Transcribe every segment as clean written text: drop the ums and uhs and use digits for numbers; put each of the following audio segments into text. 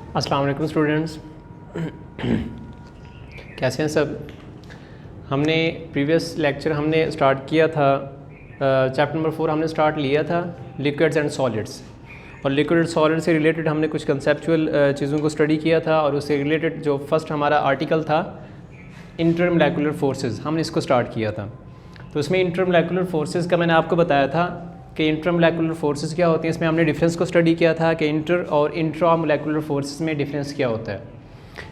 अस्सलाम वालेकुम स्टूडेंट्स, कैसे हैं सब। हमने प्रीवियस लेक्चर स्टार्ट किया था, चैप्टर नंबर 4 हमने स्टार्ट लिया था लिक्विड्स एंड सॉलिड्स, और लिक्विड सॉलिड से रिलेटेड हमने कुछ कंसेप्चुअल चीज़ों को स्टडी किया था, और उससे रिलेटेड जो फर्स्ट हमारा आर्टिकल था इंटरमोलेकुलर फोर्सेस, हमने इसको स्टार्ट किया था। तो उसमें इंटरमोलेकुलर फोर्सेस का मैंने आपको बताया था कि इंटरमोलेकुलर फोर्सेस क्या होती हैं। इसमें हमने डिफरेंस को स्टडी किया था कि इंटर और इंट्रामोलेकुलर फोर्सेस में डिफरेंस क्या होता है।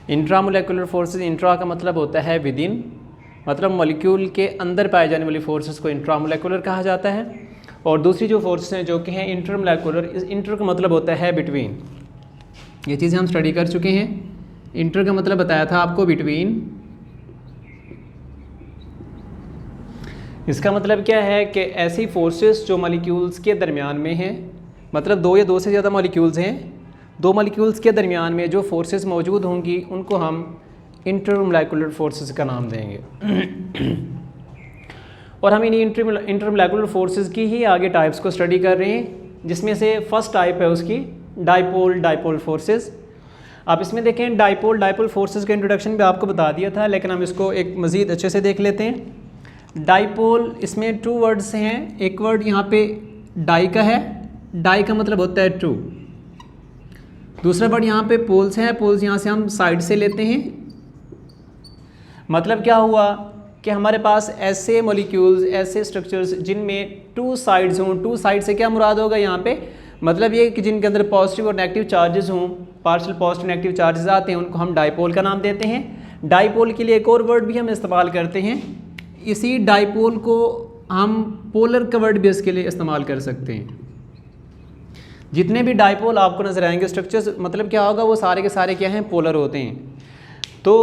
इंट्रामोलेकुलर फोर्सेस, इंट्रा का मतलब होता है विद इन, मतलब मॉलिक्यूल के अंदर पाए जाने वाली फोर्सेस को इंट्रामोलेकुलर कहा जाता है। और दूसरी जो फोर्सेस हैं जो कि हैं इंटरमोलेकुलर, इस इंटर का मतलब होता है बिटवीन। ये चीज़ें हम स्टडी कर चुके हैं। इंटर का मतलब बताया था आपको बिटवीन। इसका मतलब क्या है कि ऐसी फोर्सेस जो मॉलिक्यूल्स के दरमियान में हैं, मतलब दो या दो से ज़्यादा मॉलिक्यूल्स हैं, दो मॉलिक्यूल्स के दरमियान में जो फोर्सेस मौजूद होंगी उनको हम इंटरमोलेकुलर फोर्सेस का नाम देंगे। और हम इन इंटरमोलेकुलर फोर्सेस की ही आगे टाइप्स को स्टडी कर रहे हैं, जिसमें से फर्स्ट टाइप है उसकी डाइपोल फोर्सेस। आप इसमें देखें डाइपोल फोर्सेस का इंट्रोडक्शन भी आपको बता दिया था, लेकिन हम इसको एक मज़ीद अच्छे से देख लेते हैं। डाइपोल, इसमें टू वर्ड्स हैं। एक वर्ड यहाँ पे डाई का है, डाई का मतलब होता है टू। दूसरा वर्ड यहाँ पे पोल्स है, पोल्स यहाँ से हम साइड से लेते हैं। मतलब क्या हुआ कि हमारे पास ऐसे मॉलिक्यूल्स, ऐसे स्ट्रक्चर्स जिनमें टू साइड्स हों। टू साइड से क्या मुराद होगा यहाँ पे, मतलब ये कि जिनके अंदर पॉजिटिव और नेगेटिव चार्जेस हों, पार्शियल पॉजिटिव नेगेटिव चार्जेस आते हैं, उनको हम डाइपोल का नाम देते हैं। डाइपोल के लिए एक और वर्ड भी हम इस्तेमाल करते हैं। इसी डाइपोल को हम पोलर का वर्ड भी इसके लिए इस्तेमाल कर सकते हैं। जितने भी डाइपोल आपको नजर आएंगे स्ट्रक्चर्स, मतलब क्या होगा, वो सारे के सारे क्या हैं, पोलर होते हैं। तो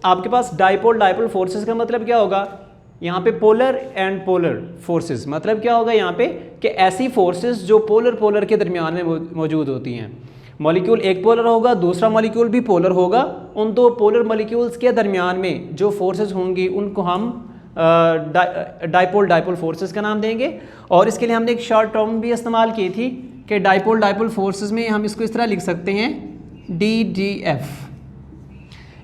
आपके पास डाइपोल फोर्सेस का मतलब क्या होगा, यहाँ पे पोलर एंड पोलर फोर्सेस, मतलब क्या होगा यहाँ पे कि ऐसी फोर्सेस जो पोलर के दरमियान में मौजूद होती हैं। मॉलिक्यूल एक पोलर होगा, दूसरा मॉलिक्यूल भी पोलर होगा, उन दो पोलर मॉलिक्यूल्स के दरमियान में जो फोर्सेस होंगी उनको हम डाइपोल फोर्सेस का नाम देंगे। और इसके लिए हमने एक शॉर्ट टर्म भी इस्तेमाल की थी कि डाइपोल फोर्सेस में हम इसको इस तरह लिख सकते हैं DDF।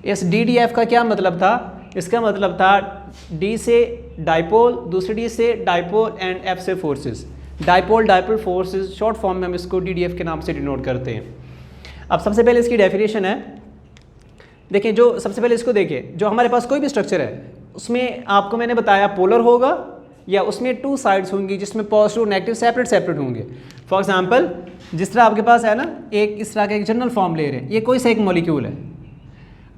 इस DDF का क्या मतलब था, इसका मतलब था D से डाइपोल, दूसरे D से डाइपोल एंड F से forces. Dipole forces short form में हम इसको DDF के नाम से डिनोट करते हैं। अब सबसे पहले इसकी डेफिनेशन है, देखें, जो सबसे पहले इसको देखिए, जो हमारे पास कोई भी स्ट्रक्चर है उसमें आपको मैंने बताया पोलर होगा या उसमें टू साइड्स होंगी जिसमें पॉजिटिव और नेगेटिव सेपरेट होंगे। फॉर एग्जांपल, जिस तरह आपके पास है ना, एक इस तरह का एक जनरल फॉर्म ले रहे हैं, ये कोई सा एक मॉलिक्यूल है।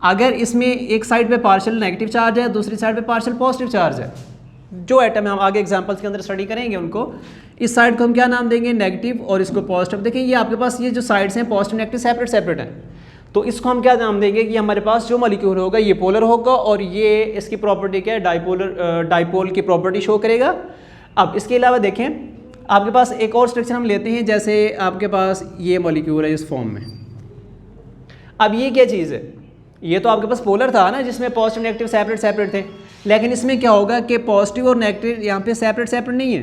अगर इसमें एक साइड पे पार्शियल नेगेटिव चार्ज है, दूसरी साइड पे पार्शियल पॉजिटिव चार्ज है, जो एटम है हम आगे एग्जांपल्स के अंदर स्टडी करेंगे उनको, इस साइड को हम क्या नाम देंगे, नेगेटिव, और इसको पॉजिटिव। देखें ये आपके पास ये जो साइड्स हैं पॉजिटिव नेगेटिव सेपरेट हैं, तो इसको हम क्या नाम देंगे कि हमारे पास जो मॉलिक्यूल होगा ये पोलर होगा, और ये इसकी प्रॉपर्टी क्या है, डाइपोल की प्रॉपर्टी शो करेगा। अब इसके अलावा देखें, आपके पास एक और स्ट्रक्चर हम लेते हैं, जैसे आपके पास ये मॉलिक्यूल है इस फॉर्म में। अब ये क्या चीज़ है, ये तो आपके पास पोलर था ना, जिसमें पॉजिटिव नेगेटिव सेपरेट थे, लेकिन इसमें क्या होगा कि पॉजिटिव और नेगेटिव यहाँ पे सेपरेट नहीं है,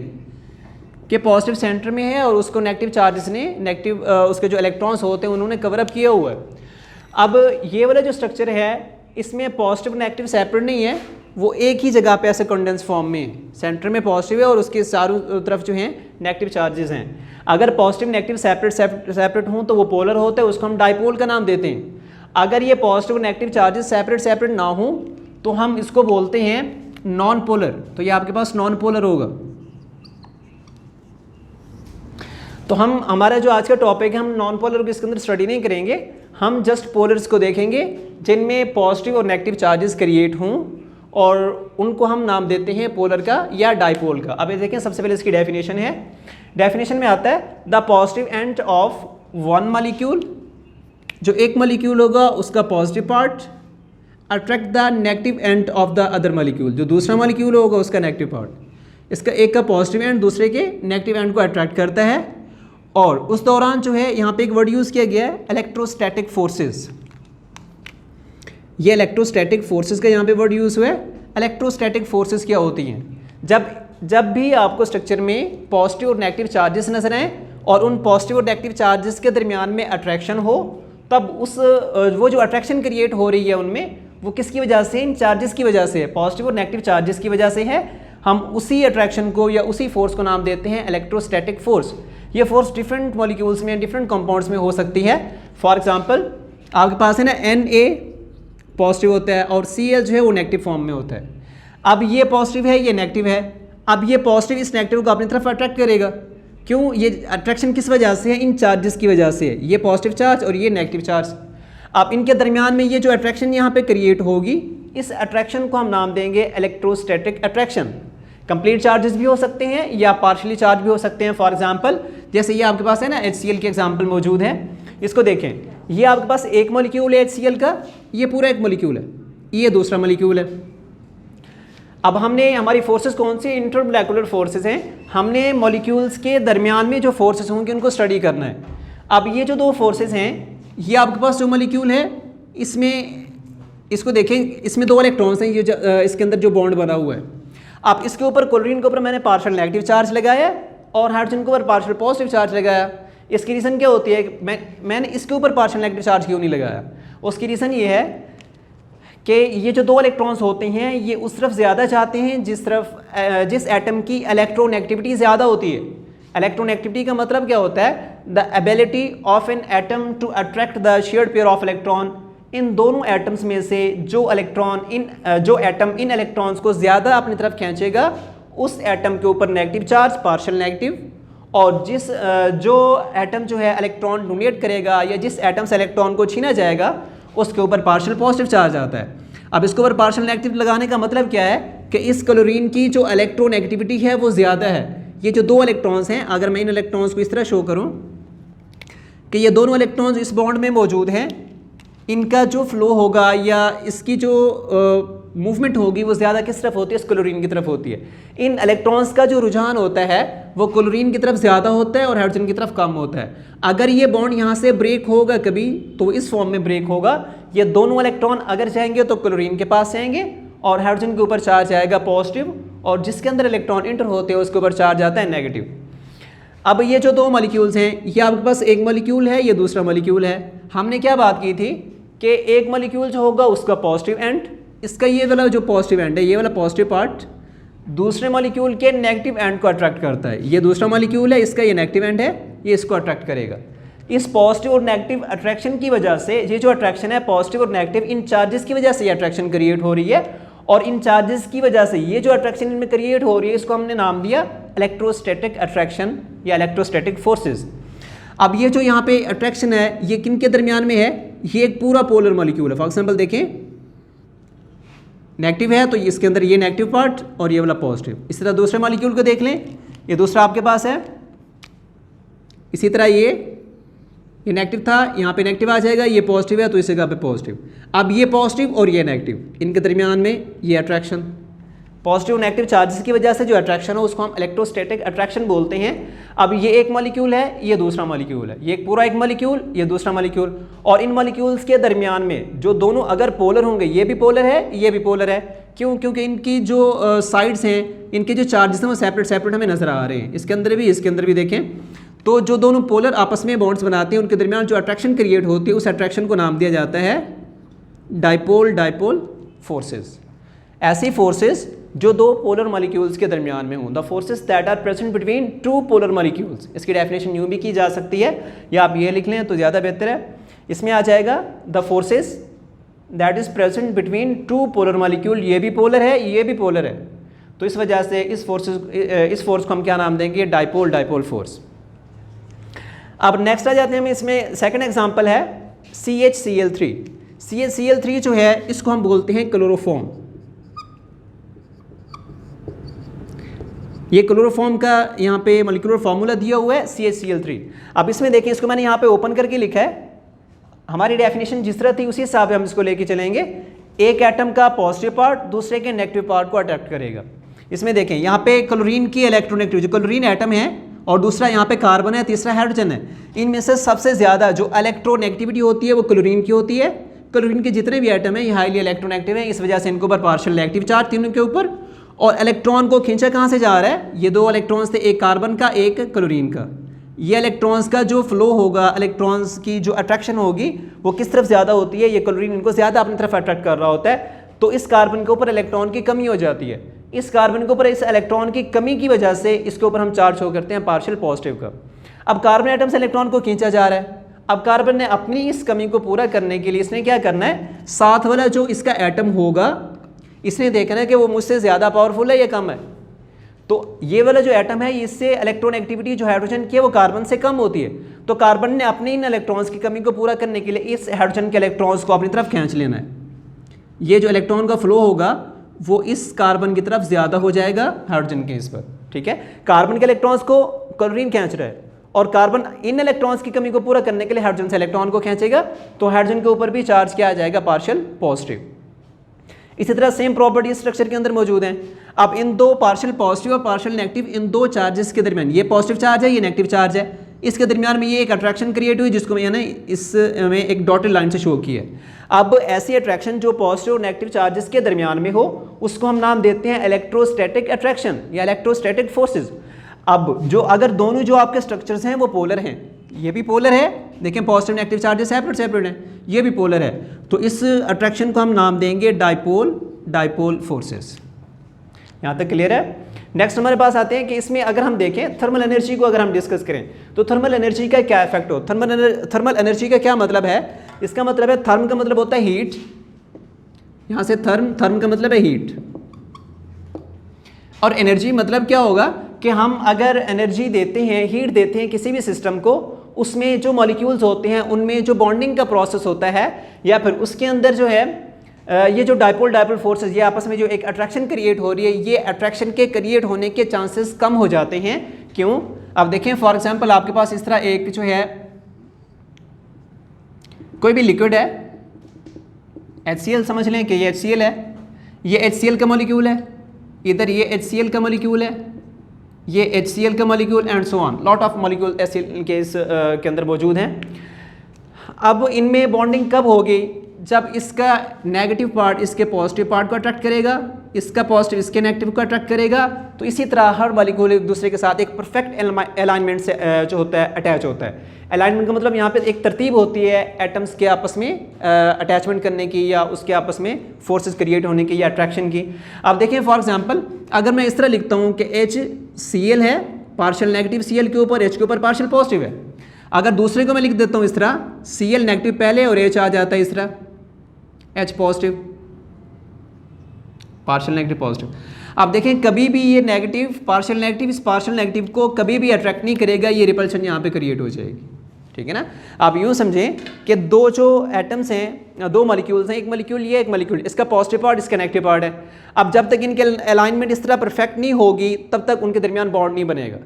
कि पॉजिटिव सेंटर में है और उसको नेगेटिव चार्जेस ने, नेगेटिव उसके जो इलेक्ट्रॉन्स होते हैं उन्होंने कवर अप किया हुआ है। अब ये वाला जो स्ट्रक्चर है इसमें पॉजिटिव नेगेटिव सेपरेट नहीं है, वो एक ही जगह पे ऐसे कंडेंस फॉर्म में, सेंटर में पॉजिटिव है और उसके चारों तरफ जो हैं नेगेटिव चार्जेस हैं। अगर पॉजिटिव नेगेटिव सेपरेट हों तो वो पोलर होता है, उसको हम डाइपोल का नाम देते हैं। अगर ये पॉजिटिव नेगेटिव चार्जेस सेपरेट ना हो तो हम इसको बोलते हैं नॉन पोलर। तो ये आपके पास नॉन पोलर होगा। तो हम, हमारा जो आज का टॉपिक है, हम नॉन पोलर को इसके अंदर स्टडी नहीं करेंगे, हम जस्ट पोलर्स को देखेंगे जिनमें पॉजिटिव और नेगेटिव चार्जेस क्रिएट हों, और उनको हम नाम देते हैं पोलर का या डाइपोल का। अब ये देखें, सबसे पहले इसकी डेफिनेशन है। डेफिनेशन में आता है the positive end of one molecule, जो एक मॉलिक्यूल होगा उसका positive part attract the negative end of the other molecule, जो दूसरा मॉलिक्यूल होगा उसका नेगेटिव पार्ट, इसका एक का पॉजिटिव एंड दूसरे के नेगेटिव एंड को अट्रैक्ट करता है। और उस दौरान जो है यहाँ पे एक वर्ड यूज़ किया गया है इलेक्ट्रोस्टैटिक फोर्सेस। ये इलेक्ट्रोस्टैटिक फोर्सेस का यहाँ पे वर्ड यूज़ हुआ है। इलेक्ट्रोस्टैटिक फोर्सेस क्या होती हैं, जब भी आपको स्ट्रक्चर में पॉजिटिव और नेगेटिव चार्जेस नजर आए और उन पॉजिटिव और नेगेटिव चार्जेस के दरमियान में अट्रैक्शन हो, तब उस वो जो अट्रैक्शन क्रिएट हो रही है उनमें, वो किसकी वजह से, इन चार्जेस की वजह से है, पॉजिटिव और नेगेटिव चार्जेस की वजह से है। हम उसी अट्रैक्शन को या उसी फोर्स को नाम देते हैं इलेक्ट्रोस्टैटिक फोर्स। ये फोर्स डिफरेंट मॉलिक्यूल्स में, डिफरेंट कंपाउंड्स में हो सकती है। फॉर एग्जांपल आपके पास है ना Na पॉजिटिव होता है और Cl जो है वो नेगेटिव फॉर्म में होता है। अब ये पॉजिटिव है, ये नेगेटिव है। अब ये पॉजिटिव इस नेगेटिव को अपनी तरफ अट्रैक्ट करेगा। क्यों? ये अट्रैक्शन किस वजह से है? इन चार्जेस की वजह से है। ये पॉजिटिव चार्ज और ये नेगेटिव चार्ज। अब इनके दरमियान में ये जो अट्रैक्शन यहाँ पे क्रिएट होगी, इस अट्रैक्शन को हम नाम देंगे इलेक्ट्रोस्टैटिक अट्रैक्शन। कंप्लीट चार्जेस भी हो सकते हैं या पार्शियली चार्ज भी हो सकते हैं। फॉर एग्जांपल जैसे ये आपके पास है ना HCl के एग्जांपल मौजूद है। इसको देखें, ये आपके पास एक मॉलिक्यूल है HCl का, ये पूरा एक मॉलिक्यूल है, ये दूसरा मॉलिक्यूल है। अब हमने हमारी फोर्सेस कौन सी, इंटरमोलेकुलर फोर्सेस हैं। हमने मॉलिक्यूल्स के दरमियान में जो फोर्सेस होंगे उनको स्टडी करना है। अब ये जो दो फोर्सेस हैं, ये आपके पास जो मॉलिक्यूल है इसमें, इसको देखें, इसमें 2 इलेक्ट्रॉन्स हैं, ये इसके अंदर जो बॉन्ड बना हुआ है। अब इसके ऊपर क्लोरीन के ऊपर मैंने पार्शियल नेगेटिव चार्ज लगाया और हाइड्रोजन के ऊपर पार्शियल पॉजिटिव चार्ज लगाया। इसकी रीज़न क्या होती है कि मैंने इसके ऊपर पार्शियल नेगेटिव चार्ज क्यों नहीं लगाया? उसकी रीज़न ये है कि ये जो 2 इलेक्ट्रॉन्स होते हैं ये उस तरफ ज़्यादा जाते हैं जिस एटम की इलेक्ट्रोनेगेटिविटी ज़्यादा होती है। इलेक्ट्रोनेगेटिविटी का मतलब क्या होता है? The ability of an atom to attract the shared pair of electron. इन दोनों एटम्स में से जो एटम इन इलेक्ट्रॉन्स को ज़्यादा अपनी तरफ खींचेगा, उस एटम के ऊपर नेगेटिव चार्ज, पार्शियल नेगेटिव, और जो एटम जो है इलेक्ट्रॉन डोनेट करेगा या जिस एटम से इलेक्ट्रॉन को छीना जाएगा, उसके ऊपर पार्शियल पॉजिटिव चार्ज आता है। अब इसके ऊपर पार्शियल नेगेटिव लगाने का मतलब क्या है कि इस क्लोरीन की जो इलेक्ट्रोनेगेटिविटी है वो ज़्यादा है। ये जो 2 इलेक्ट्रॉन्स हैं, अगर मैं इन इलेक्ट्रॉन्स को इस तरह शो करूं कि ये दोनों इलेक्ट्रॉन्स इस बॉन्ड में मौजूद हैं, इनका जो फ्लो होगा या इसकी जो मूवमेंट होगी वो ज़्यादा किस तरफ होती है? इस क्लोरीन की तरफ होती है। इन इलेक्ट्रॉन्स का जो रुझान होता है वो क्लोरीन की तरफ ज़्यादा होता है और हाइड्रोजन की तरफ कम होता है। अगर ये बॉन्ड यहाँ से ब्रेक होगा कभी, तो इस फॉर्म में ब्रेक होगा। ये दोनों इलेक्ट्रॉन अगर जाएंगे तो क्लोरीन के पास जाएंगे और हाइड्रोजन के ऊपर चार्ज आएगा पॉजिटिव, और जिसके अंदर इलेक्ट्रॉन इंटर होते हैं उसके ऊपर चार्ज आता है नेगेटिव। अब ये जो 2 मॉलिक्यूल्स हैं, ये आपके पास एक मॉलिक्यूल है, ये दूसरा मॉलिक्यूल है। हमने क्या बात की थी कि एक मॉलिक्यूल जो होगा उसका पॉजिटिव एंड, इसका ये वाला जो पॉजिटिव एंड है, ये वाला पॉजिटिव पार्ट दूसरे मॉलिक्यूल के नेगेटिव एंड को अट्रैक्ट करता है। ये दूसरा मॉलिक्यूल है, इसका ये नेगेटिव एंड है, ये इसको अट्रैक्ट करेगा। इस पॉजिटिव और नेगेटिव अट्रैक्शन की वजह से, ये जो अट्रैक्शन है पॉजिटिव और नेगेटिव, इन चार्जेस की वजह से ये अट्रैक्शन क्रिएट हो रही है, और इन चार्जेस की वजह से ये जो अट्रैक्शन इनमें क्रिएट हो रही है इसको हमने नाम दिया इलेक्ट्रोस्टैटिक अट्रैक्शन या इलेक्ट्रोस्टैटिक फोर्सेस। अब ये जो यहाँ पे अट्रैक्शन है ये किन के दरमियान में है? ये एक पूरा पोलर मॉलिक्यूल है। फॉर एग्जाम्पल देखें, नेगेटिव है तो इसके अंदर ये नेगेटिव पार्ट और ये वाला पॉजिटिव। इसी तरह दूसरे मॉलिक्यूल को देख लें, ये दूसरा आपके पास है, इसी तरह ये नेगेटिव था, यहाँ पे नेगेटिव आ जाएगा, ये पॉजिटिव है तो इस जगह पे पॉजिटिव। अब ये पॉजिटिव और ये नेगेटिव, इनके दरमियान में ये अट्रैक्शन, पॉजिटिव नेगेटिव चार्जेस की वजह से जो अट्रैक्शन है उसको हम इलेक्ट्रोस्टैटिक अट्रैक्शन बोलते हैं। अब ये एक मॉलिक्यूल है, ये दूसरा मॉलिक्यूल है, ये पूरा एक मॉलिक्यूल, ये दूसरा मॉलिक्यूल, और इन मॉलिक्यूल्स के दरमियान में जो दोनों अगर पोलर होंगे, ये भी पोलर है, ये भी पोलर है। क्यों? क्योंकि इनकी जो साइड्स हैं, इनके जो चार्जेस हैं वो सेपरेट सेपरेट हमें नजर आ रहे हैं। इसके अंदर भी, इसके अंदर भी देखें, तो जो दोनों पोलर आपस में बॉन्ड्स बनाते हैं उनके दरमियान जो अट्रैक्शन क्रिएट होती है उस अट्रैक्शन को नाम दिया जाता है डाइपोल डाइपोल फोर्सेस। ऐसी फोर्सेस जो 2 पोलर मॉलिक्यूल्स के दरमियान में हों, the forces that are present between 2 polar molecules. इसकी डेफिनेशन यूँ भी की जा सकती है या आप ये लिख लें तो ज़्यादा बेहतर है। इसमें आ जाएगा the forces that is present between 2 polar molecule. ये भी पोलर है, ये भी पोलर है, तो इस वजह से इस फोर्स को हम क्या नाम देंगे? Dipole dipole force. अब नेक्स्ट आ जाते हैं हम, इसमें सेकंड एग्जांपल है CHCl3। CHCl3 जो है इसको हम बोलते हैं क्लोरोफॉर्म। ये क्लोरोफॉर्म का यहाँ पे मॉलिक्यूलर फार्मूला दिया हुआ है CHCl3। अब इसमें देखें, इसको मैंने यहाँ पे ओपन करके लिखा है। हमारी डेफिनेशन जिस तरह थी उसी हिसाब से हम इसको लेके चलेंगे। एक एटम का पॉजिटिव पार्ट दूसरे के नेगेटिव पार्ट को अट्रैक्ट करेगा। इसमें देखें यहाँ पे क्लोरीन की इलेक्ट्रोनेगेटिव, जो क्लोरीन एटम है और दूसरा यहाँ पे कार्बन है, तीसरा हाइड्रोजन है, इनमें से सबसे ज़्यादा जो इलेक्ट्रोनेगेटिविटी होती है वो क्लोरीन की होती है। क्लोरीन के जितने भी एटम हैं ये हाईली इलेक्ट्रोनेगेटिव हैं, इस वजह से इनके ऊपर पार्शियल नेगेटिव चार्ज तीनों के ऊपर। और इलेक्ट्रॉन को खींचा कहाँ से जा रहा है? ये 2 इलेक्ट्रॉन्स थे, एक कार्बन का एक क्लोरीन का, ये इलेक्ट्रॉन्स का जो फ्लो होगा, इलेक्ट्रॉन्स की जो अट्रैक्शन होगी वो किस तरफ ज़्यादा होती है, ये क्लोरीन इनको ज़्यादा अपनी तरफ अट्रैक्ट कर रहा होता है, तो इस कार्बन के ऊपर इलेक्ट्रॉन की कमी हो जाती है। इस कार्बन के ऊपर इस इलेक्ट्रॉन की कमी की वजह से इसके ऊपर हम चार्ज शो करते हैं पार्शियल पॉजिटिव का। अब कार्बन एटम से इलेक्ट्रॉन को खींचा जा रहा है, अब कार्बन ने अपनी इस कमी को पूरा करने के लिए इसने क्या करना है, साथ वाला जो इसका एटम होगा इसने देखना है कि वो मुझसे ज़्यादा पावरफुल है या कम है। तो ये वाला जो एटम है इससे इलेक्ट्रॉन एक्टिविटी जो हाइड्रोजन की है वो कार्बन से कम होती है, तो कार्बन ने अपने इन इलेक्ट्रॉन्स की कमी को पूरा करने के लिए इस हाइड्रोजन के इलेक्ट्रॉन्स को अपनी तरफ खींच लेना है। ये जो इलेक्ट्रॉन का फ्लो होगा वो इस कार्बन की तरफ ज़्यादा हो जाएगा हाइड्रोजन के इस पर, ठीक है। कार्बन के इलेक्ट्रॉन्स को क्लोरीन खींच रहा है और कार्बन इन इलेक्ट्रॉन्स की कमी को पूरा करने के लिए हाइड्रोजन से इलेक्ट्रॉन को खींचेगा, तो हाइड्रोजन के ऊपर भी चार्ज किया जाएगा पार्शियल पॉजिटिव। इसी तरह सेम प्रॉपर्टी स्ट्रक्चर के अंदर मौजूद हैं। अब इन दो पार्शियल पॉजिटिव और पार्शियल नेगेटिव, इन दो चार्जेस के दरमियान, ये पॉजिटिव चार्ज है, ये नेगेटिव चार्ज है, इसके दरमियान में ये एक अट्रैक्शन क्रिएट हुई जिसको मैंने इसमें एक डॉटेड लाइन से शो किया है। अब ऐसी अट्रैक्शन जो पॉजिटिव और नेगेटिव चार्जेस के दरमियान में हो उसको हम नाम देते हैं इलेक्ट्रोस्टैटिक अट्रैक्शन या इलेक्ट्रोस्टैटिक फोर्सेज। अब जो अगर दोनों जो आपके स्ट्रक्चर्स हैं वो पोलर हैं, ये भी पोलर है, देखें पॉजिटिव नेगेटिव चार्जेस सेपरेट हैं, ये भी पोलर है, तो इस अट्रैक्शन को हम नाम देंगे डाइपोल फोर्सेस। यहाँ तक क्लियर है। नेक्स्ट हमारे पास आते हैं कि इसमें अगर हम देखें थर्मल एनर्जी को अगर हम डिस्कस करें तो थर्मल एनर्जी का क्या इफेक्ट हो, थर्मल एनर्जी का क्या मतलब है, इसका मतलब है थर्म का मतलब होता है हीट, यहाँ से थर्म का मतलब है हीट, और एनर्जी मतलब क्या होगा कि हम अगर एनर्जी देते हैं, हीट देते हैं किसी भी सिस्टम को, उसमें जो मॉलिक्यूल्स होते हैं उनमें जो बॉन्डिंग का प्रोसेस होता है या फिर उसके अंदर जो है ये जो डाइपोल फोर्सेस, ये आपस में जो एक अट्रैक्शन क्रिएट हो रही है, ये अट्रैक्शन के क्रिएट होने के चांसेस कम हो जाते हैं। क्यों? अब देखें फॉर एग्जांपल आपके पास इस तरह एक जो है कोई भी लिक्विड है, HCl समझ लें कि ये HCl है, ये HCl का मॉलिक्यूल है, इधर ये HCl का मॉलिक्यूल है, ये HCl का molecule and so on, lot of molecule HCl के इस के अंदर मौजूद हैं। अब इनमें बॉन्डिंग कब होगी, जब इसका नेगेटिव पार्ट इसके पॉजिटिव पार्ट को अट्रैक्ट करेगा, इसका पॉजिटिव इसके नेगेटिव को अट्रैक्ट करेगा, तो इसी तरह हर मॉलिक्यूल एक दूसरे के साथ एक परफेक्ट अलाइनमेंट से जो होता है अटैच होता है। अलाइनमेंट का मतलब यहाँ पे एक तरतीब होती है एटम्स के आपस में अटैचमेंट करने की या उसके आपस में फोर्सेस क्रिएट होने की या अट्रैक्शन की। अब देखें फॉर एग्जांपल अगर मैं इस तरह लिखता हूँ कि HCl है, पार्शियल नेगेटिव Cl के ऊपर, H के ऊपर पार्शियल पॉजिटिव है। अगर दूसरे को मैं लिख देता हूँ इस तरह, Cl नेगेटिव पहले और H आ जाता है इस तरह, H positive, partial negative positive. अब देखें कभी भी ये नेगेटिव पार्शियल नेगेटिव इस पार्शियल नेगेटिव को कभी भी अट्रैक्ट नहीं करेगा, ये रिपल्शन यहाँ पे क्रिएट हो जाएगी, ठीक है ना। आप यूँ समझें कि दो जो एटम्स हैं, दो मॉलिक्यूल्स हैं, एक मॉलिक्यूल ये एक मॉलिक्यूल, इसका पॉजिटिव पार्ट इसका नेगेटिव पार्ट है। अब जब तक इनके अलाइनमेंट इस तरह परफेक्ट नहीं होगी तब तक उनके दरमियान बॉन्ड नहीं बनेगा,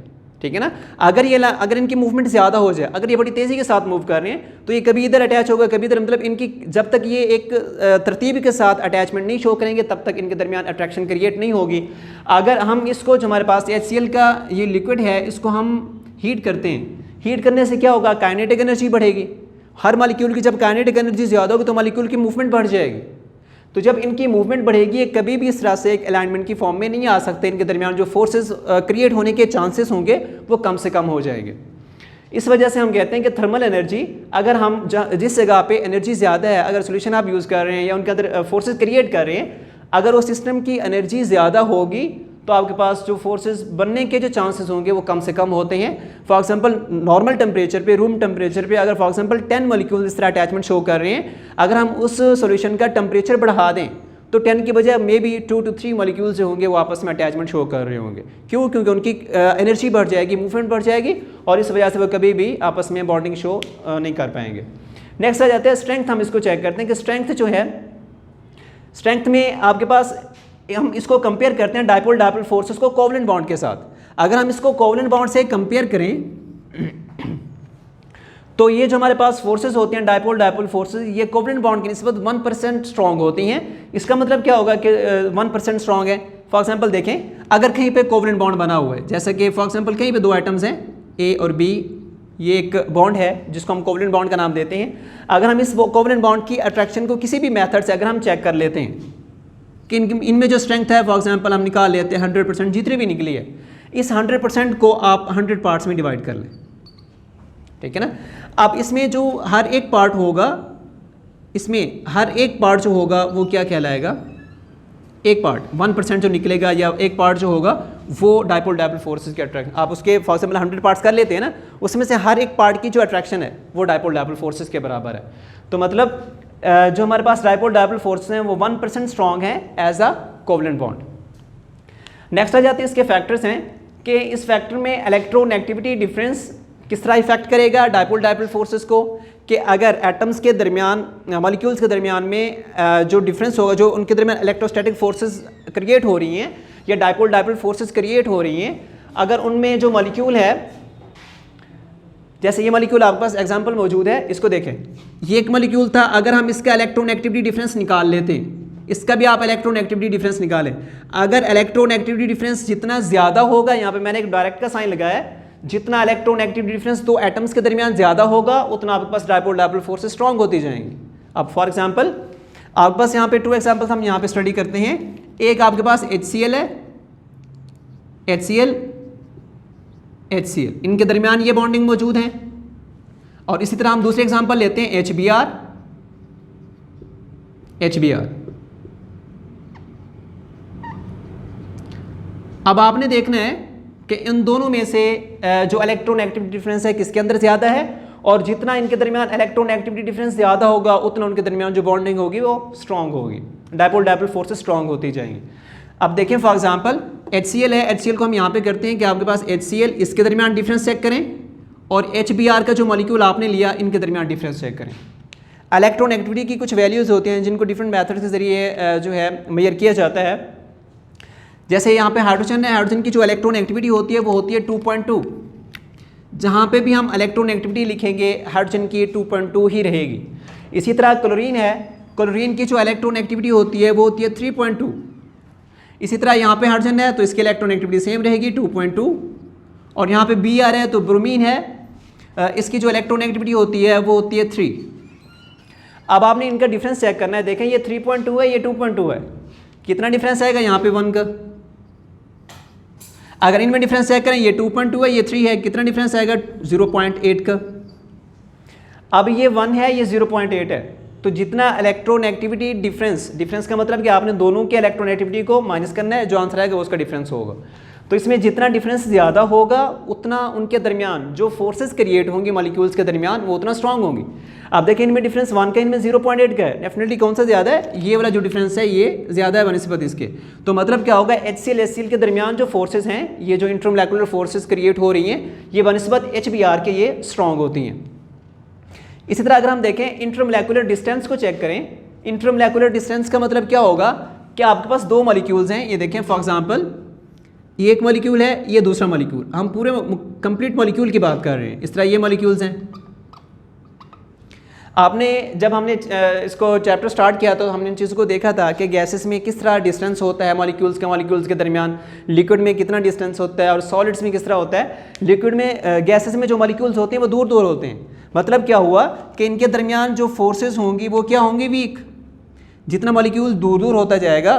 ठीक है ना। अगर इनकी मूवमेंट ज़्यादा हो जाए, अगर ये बड़ी तेज़ी के साथ मूव कर रहे हैं तो ये कभी इधर अटैच होगा कभी इधर, मतलब इनकी जब तक ये एक तरतीब के साथ अटैचमेंट नहीं शो करेंगे तब तक इनके दरमियान अट्रैक्शन क्रिएट नहीं होगी। अगर हम इसको जो हमारे पास HCl का ये लिक्विड है इसको हम हीट करते हैं, हीट करने से क्या होगा, काइनेटिक एनर्जी बढ़ेगी। हर मॉलिक्यूल की जब काइनेटिक एनर्जी ज़्यादा होगी तो मॉलिक्यूल की मूवमेंट बढ़ जाएगी, तो जब इनकी मूवमेंट बढ़ेगी कभी भी इस तरह से एक अलाइनमेंट की फॉर्म में नहीं आ सकते, इनके दरमियान जो फोर्सेस क्रिएट होने के चांसेस होंगे वो कम से कम हो जाएंगे। इस वजह से हम कहते हैं कि थर्मल एनर्जी, अगर हम जिस जगह पे एनर्जी ज़्यादा है, अगर सोल्यूशन आप यूज़ कर रहे हैं या उनके अंदर फोर्सेस क्रिएट कर रहे हैं, अगर वो सिस्टम की एनर्जी ज़्यादा होगी तो आपके पास जो फोर्सेस बनने के जो चांसेस होंगे वो कम से कम होते हैं। फॉर एग्जांपल नॉर्मल टेम्परेचर पे, रूम टेम्परेचर पे अगर फॉर एग्जांपल 10 मॉलिक्यूल इस तरह अटैचमेंट शो कर रहे हैं, अगर हम उस सॉल्यूशन का टेम्परेचर बढ़ा दें तो 10 की बजाय मे बी 2 to 3 मॉलिक्यूल्स जो होंगे वो आपस में अटैचमेंट शो कर रहे होंगे। क्यों? क्योंकि उनकी एनर्जी बढ़ जाएगी, मूवमेंट बढ़ जाएगी और इस वजह से वो कभी भी आपस में बॉन्डिंग शो नहीं कर पाएंगे। नेक्स्ट आ जाता है स्ट्रेंथ। हम इसको चेक करते हैं कि स्ट्रेंथ जो है, स्ट्रेंथ में आपके पास हम इसको कंपेयर करते हैं डाइपोल फोर्सेस को कोवलेंट बॉन्ड के साथ। अगर हम इसको कोवलेंट बॉन्ड से कंपेयर करें तो ये जो हमारे पास फोर्सेस होती हैं डाइपोल फोर्सेस, ये कोवलेंट बॉन्ड की निस्बत 1% स्ट्रॉन्ग होती हैं। इसका मतलब क्या होगा कि 1% स्ट्रॉन्ग है। फॉर एग्जांपल देखें, अगर कहीं पे कोवलेंट बॉन्ड बना हुआ है, जैसे कि फॉर एग्जांपल कहीं पे दो आइटम्स हैं A और B, ये एक बॉन्ड है जिसको हम कोवलेंट बॉन्ड का नाम देते हैं। अगर हम इस कोवलेंट बॉन्ड की अट्रैक्शन को किसी भी मेथड से अगर हम चेक कर लेते हैं कि इनमें जो स्ट्रेंथ है, फॉर एग्जांपल हम निकाल लेते हैं 100%, जितनी भी निकली है, इस 100% को आप 100 पार्ट्स में डिवाइड कर लें, ठीक है ना। अब इसमें जो हर एक पार्ट होगा, इसमें हर एक पार्ट जो होगा वो क्या कहलाएगा, एक पार्ट 1% जो निकलेगा या एक पार्ट जो होगा वो डाइपोल डाइपोल फोर्सेस की अट्रैक्शन, आप उसके फॉर एग्जाम्पल 100 पार्ट्स कर लेते हैं ना, उसमें से हर एक पार्ट की जो अट्रैक्शन है वो डाइपोल डाइपोल फोर्सेस के बराबर है। तो मतलब जो हमारे पास डाइपोल डाइपोल फोर्सेस हैं वो 1% स्ट्रॉन्ग है as a covalent bond. Next आ जाते हैं इसके फैक्टर्स हैं कि इस फैक्टर में इलेक्ट्रोनेगेटिविटी डिफरेंस किस तरह इफेक्ट करेगा डाइपोल डाइपोल फोर्सेस को, कि अगर एटम्स के दरमियान, मॉलिक्यूल्स के दरमियान में जो डिफरेंस होगा, जो उनके दरमियान इलेक्ट्रोस्टैटिक फोर्सेस क्रिएट हो रही हैं या डाइपोल डाइपोल फोर्सेस क्रिएट हो रही हैं, अगर उनमें जो मॉलिक्यूल है, जैसे ये मॉलिक्यूल आपके पास एग्जांपल मौजूद है, इसको देखें, ये एक मॉलिक्यूल था, अगर हम इसका इलेक्ट्रोनेगेटिविटी डिफरेंस निकाल लेते हैं, इसका भी आप इलेक्ट्रोनेगेटिविटी डिफरेंस निकालें, अगर इलेक्ट्रोनेगेटिविटी डिफरेंस जितना ज़्यादा होगा, यहाँ पे मैंने एक डायरेक्ट का साइन लगाया है, जितना इलेक्ट्रोनेगेटिविटी डिफरेंस दो एटम्स के दरमियान ज़्यादा होगा उतना आपके पास डाइपोल डाइपोल फोर्सेस स्ट्रॉन्ग होती जाएंगी। अब फॉर एग्जांपल आपके पास यहाँ पे 2 एग्जांपल्स हम यहाँ पे स्टडी करते हैं। एक आपके पास HCl है, HCl, इनके दरमियान ये बॉन्डिंग मौजूद है, और इसी तरह हम दूसरे एग्जांपल लेते हैं HBr, अब आपने देखना है कि इन दोनों में से जो इलेक्ट्रोनेगेटिविटी डिफरेंस है किसके अंदर ज़्यादा है, और जितना इनके दरमियान इलेक्ट्रोनेगेटिविटी डिफरेंस ज़्यादा होगा उतना उनके दरमियान जो बॉन्डिंग होगी वो स्ट्रॉन्ग होगी, डाइपोल डाइपोल फोर्सेस स्ट्रॉन्ग होती जाएंगी। अब देखें फॉर एग्जांपल HCl है, HCl को हम यहाँ पे करते हैं कि आपके पास HCl, इसके दरमियान डिफरेंस चेक करें, और HBr का जो मॉलिक्यूल आपने लिया इनके दरमियान डिफरेंस चेक करें। इलेक्ट्रोनेगेटिविटी की कुछ वैल्यूज़ होती हैं जिनको डिफरेंट मेथड के ज़रिए जो है मेजर किया जाता है। जैसे यहाँ पे हाइड्रोजन है, हाइड्रोजन की जो इलेक्ट्रोनेगेटिविटी होती है वो होती है 2.2, जहाँ पे भी हम इलेक्ट्रोनेगेटिविटी लिखेंगे हाइड्रोजन की 2.2 ही रहेगी। इसी तरह क्लोरीन है, क्लोरीन की जो इलेक्ट्रोनेगेटिविटी होती है वो होती है 3.2। इसी तरह यहाँ पे हाइड्रोजन है तो इसकी इलेक्ट्रोनेगेटिविटी सेम रहेगी 2.2, और यहाँ पे Br है तो ब्रोमीन है, इसकी जो इलेक्ट्रोनेगेटिविटी होती है वो होती है 3। अब आपने इनका डिफरेंस चेक करना है, देखें ये 3.2 है, ये 2.2 है, कितना डिफरेंस आएगा यहाँ पे 1 का। अगर इनमें डिफरेंस चेक करें, ये 2.2 है, ये 3 है, कितना डिफरेंस आएगा 0.8 का। अब ये 1 है, ये 0.8 है, तो जितना इलेक्ट्रोनेगेटिविटी डिफरेंस का मतलब कि आपने दोनों के इलेक्ट्रोनेगेटिविटी को माइनस करना है, जो आंसर आएगा वो उसका डिफरेंस होगा। तो इसमें जितना डिफरेंस ज़्यादा होगा उतना उनके दरमियान जो फोर्सेस क्रिएट होंगी मॉलिक्यूल्स के दरमियान वो उतना स्ट्रांग होंगी। आप देखें इनमें डिफरेंस 1 का, इनमें 0.8 का है, डेफिनेटली कौन सा ज़्यादा है, ये वाला जो डिफरेंस है ये ज़्यादा है बनिस्बत इसके। तो मतलब क्या होगा, HCl के दरमियान जो फोर्सेस हैं, ये जो इंट्रामोलेकुलर फोर्सेस क्रिएट हो रही हैं, ये बनिस्बत HBr के ये स्ट्रॉन्ग होती हैं। इसी तरह अगर हम देखें इंट्रामोलेकुलर डिस्टेंस को चेक करें, इंट्रामोलेकुलर डिस्टेंस का मतलब क्या होगा कि आपके पास 2 मॉलिक्यूल्स हैं, ये देखें फॉर एग्जांपल ये एक मॉलिक्यूल है, ये दूसरा मॉलिक्यूल, हम पूरे कंप्लीट मॉलिक्यूल की बात कर रहे हैं। इस तरह ये मॉलिक्यूल्स हैं। आपने जब हमने इसको चैप्टर स्टार्ट किया तो हमने इन चीज़ों को देखा था कि गैसेस में किस तरह डिस्टेंस होता है मॉलिक्यूल्स के दरमियान, लिक्विड में कितना डिस्टेंस होता है और सॉलिड्स में किस तरह होता है। लिक्विड में गैसेस में जो मॉलिक्यूल्स होते हैं वो दूर दूर होते हैं, मतलब क्या हुआ कि इनके दरमियान जो फोर्सेस होंगी वो क्या होंगी, वीक। जितना मॉलिक्यूल दूर दूर होता जाएगा,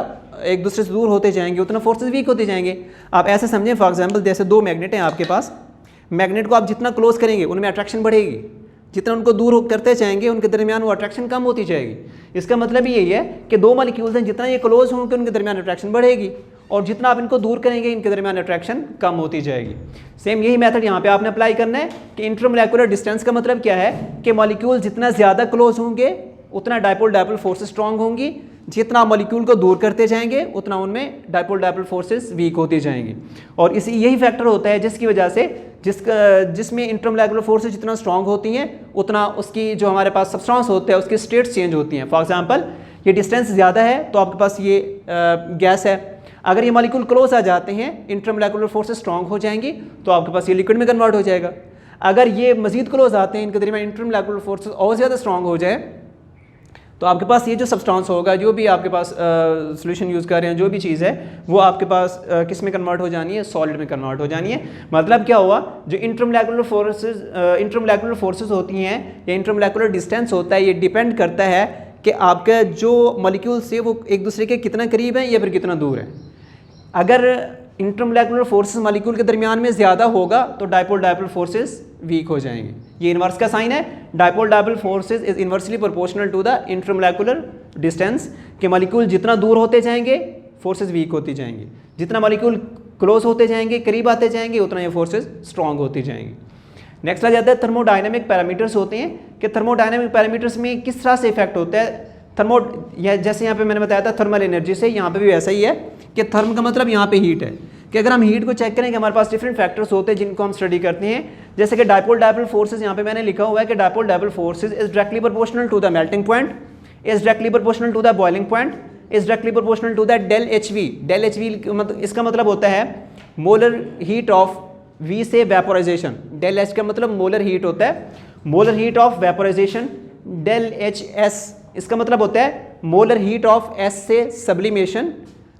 एक दूसरे से दूर होते जाएंगे, उतना फोर्सेस वीक होते जाएंगे। आप ऐसे समझें फॉर एग्जांपल जैसे 2 मैग्नेट हैं आपके पास, मैग्नेट को आप जितना क्लोज करेंगे उनमें अट्रैक्शन बढ़ेगी, जितना उनको दूर करते जाएंगे उनके दरमियान वो अट्रैक्शन कम होती जाएगी। इसका मतलब यही है कि 2 मॉलिक्यूल्स हैं, जितना ये क्लोज होंगे उनके दरमियान अट्रैक्शन बढ़ेगी, और जितना आप इनको दूर करेंगे इनके दरमियान अट्रैक्शन कम होती जाएगी। सेम यही मेथड यहाँ पे आपने अप्लाई करना है कि इंट्रामोलेकुलर डिस्टेंस का मतलब क्या है कि मॉलिक्यूल जितना ज़्यादा क्लोज होंगे उतना डाइपोल डाइपोल फोर्सेस स्ट्रॉन्ग होंगी, जितना मॉलिक्यूल को दूर करते जाएंगे उतना उनमें डाइपोल डाइपोल फोर्सेस वीक होती जाएंगी। और इसी यही फैक्टर होता है जिसकी वजह से जिसमें इंट्रामोलेकुलर फोर्सेस जितना स्ट्रॉन्ग होती हैं उतना उसकी जो हमारे पास सब्सटेंस होता है उसकी स्टेट्स चेंज होती हैं। फॉर एग्जांपल ये डिस्टेंस ज़्यादा है तो आपके पास ये गैस है, अगर ये मॉलिक्यूल क्लोज आ जाते हैं इंट्रामोलेकुलर फोर्सेस स्ट्रॉन्ग हो जाएंगी तो आपके पास ये लिक्विड में कन्वर्ट हो जाएगा। अगर ये मजीद क्लोज आते हैं, इनके दरमियान इंट्रामोलेकुलर फोर्सेस और ज़्यादा स्ट्रॉन्ग हो जाए तो आपके पास ये जो सब्सटेंस होगा, जो भी आपके पास सॉल्यूशन यूज़ कर रहे हैं, जो भी चीज़ है वो आपके पास किस में कन्वर्ट हो जानी है, सॉलिड में कन्वर्ट हो जानी है। मतलब क्या हुआ, जो इंट्रामोलेकुलर फोर्सेस होती हैं या इंट्रामोलेकुलर डिस्टेंस होता है, ये डिपेंड करता है कि आपके जो मॉलिक्यूल्स है वो एक दूसरे के कितना करीब हैं या फिर कितना दूर है। अगर इंटरमोलेकुलर फोर्सेस मॉलिक्यूल के दरमियान में ज़्यादा होगा तो डायपोल डायपोल फोर्सेस वीक हो जाएंगे। ये इन्वर्स का साइन है, dipole dipole forces is inversely proportional to the intermolecular distance, कि मॉलिक्यूल जितना दूर होते जाएंगे फोर्सेस वीक होती जाएंगी, जितना मॉलिक्यूल क्लोज होते जाएंगे, करीब आते जाएंगे, उतना ये फोर्सेस स्ट्रॉन्ग होती जाएंगी। नेक्स्ट आ जाता है थर्मोडायनेमिक पैरामीटर्स होते हैं कि थर्मोडायनेमिक पैरामीटर्स में किस तरह से इफेक्ट होता है जैसे यहाँ पे मैंने बताया था थर्मल एनर्जी से, यहाँ पे भी वैसा ही है कि थर्म का मतलब यहाँ पे हीट है, कि अगर हम हीट को चेक करें कि हमारे पास डिफरेंट फैक्टर्स होते हैं जिनको हम स्टडी करते हैं, जैसे कि डायपोल डायपोल फोर्सेस, यहाँ पे मैंने लिखा हुआ है कि dipole dipole forces is directly proportional to the melting point, is directly proportional to the boiling point, is directly proportional to the del H V. Del H V इसका मतलब होता है मोलर हीट ऑफ वी से vaporization, del H का मतलब molar heat होता है, molar heat of vaporization. Del H S इसका मतलब होता है मोलर हीट ऑफ एस से सब्लिमेशन।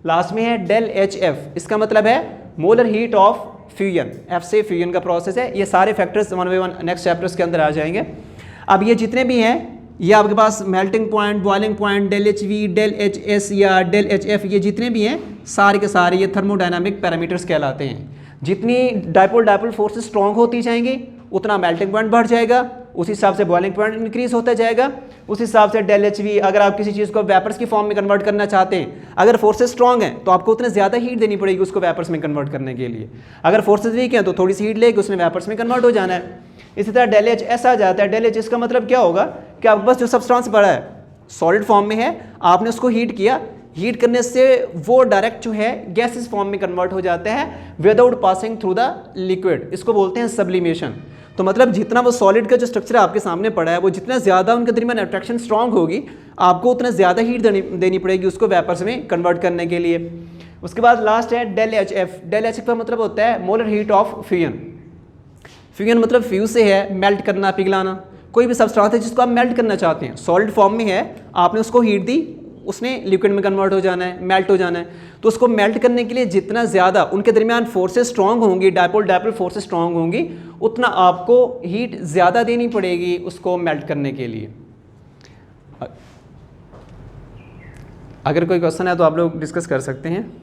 लास्ट में है डेल एच एफ, इसका मतलब है molar heat of fusion, F से फ्यूजन का प्रोसेस है। ये सारे factors one by one next chapters के अंदर आ जाएंगे। अब ये जितने भी हैं ये आपके पास melting point, boiling point, del H V, del H S या डेल एच एफ, ये जितने भी हैं सारे के सारे ये थर्मोडायनामिक पैरामीटर्स कहलाते हैं। जितनी डायपोल डायपोल फोर्सेस स्ट्रॉन्ग होती जाएंगी उतना मेल्टिंग पॉइंट बढ़ जाएगा, उस हिसाब से बॉइलिंग पॉइंट इंक्रीज होता जाएगा, उस हिसाब से डेल एच वी, अगर आप किसी चीज़ को वेपर्स की फॉर्म में कन्वर्ट करना चाहते हैं, अगर फोर्सेस स्ट्रॉन्ग हैं तो आपको उतने ज़्यादा हीट देनी पड़ेगी उसको वेपर्स में कन्वर्ट करने के लिए, अगर फोर्सेस वीक हैं तो थोड़ी सी हीट लेके उसमें वेपर्स में कन्वर्ट हो जाना है। इसी तरह डेल एच एस आ जाता है। डेल एच इसका मतलब क्या होगा कि आपके पास जो सब्सटेंस पड़ा है सॉलिड फॉर्म में है, आपने उसको हीट किया, हीट करने से वो डायरेक्ट जो है गैसेस फॉर्म में कन्वर्ट हो जाता है without passing through the liquid, इसको बोलते हैं सब्लिमेशन। तो मतलब जितना वो सॉलिड का जो स्ट्रक्चर आपके सामने पड़ा है वो जितना ज़्यादा उनके दरमियान अट्रैक्शन स्ट्रांग होगी आपको उतना ज़्यादा हीट देनी पड़ेगी उसको वेपर्स में कन्वर्ट करने के लिए। उसके बाद लास्ट है del H F. Del H F का मतलब होता है molar heat of fusion. Fusion मतलब फ्यूज से है मेल्ट करना, पिघलाना। कोई भी सब्सटेंस है जिसको आप मेल्ट करना चाहते हैं, सॉलिड फॉर्म में है, आपने उसको हीट दी, उसने लिक्विड में कन्वर्ट हो जाना है, मेल्ट हो जाना है। तो उसको मेल्ट करने के लिए जितना ज़्यादा उनके दरमियान फोर्सेस स्ट्रॉन्ग होंगी, डायपोल डायपोल फोर्सेस स्ट्रॉन्ग होंगी, उतना आपको हीट ज़्यादा देनी पड़ेगी उसको मेल्ट करने के लिए। अगर कोई क्वेश्चन है तो आप लोग डिस्कस कर सकते हैं।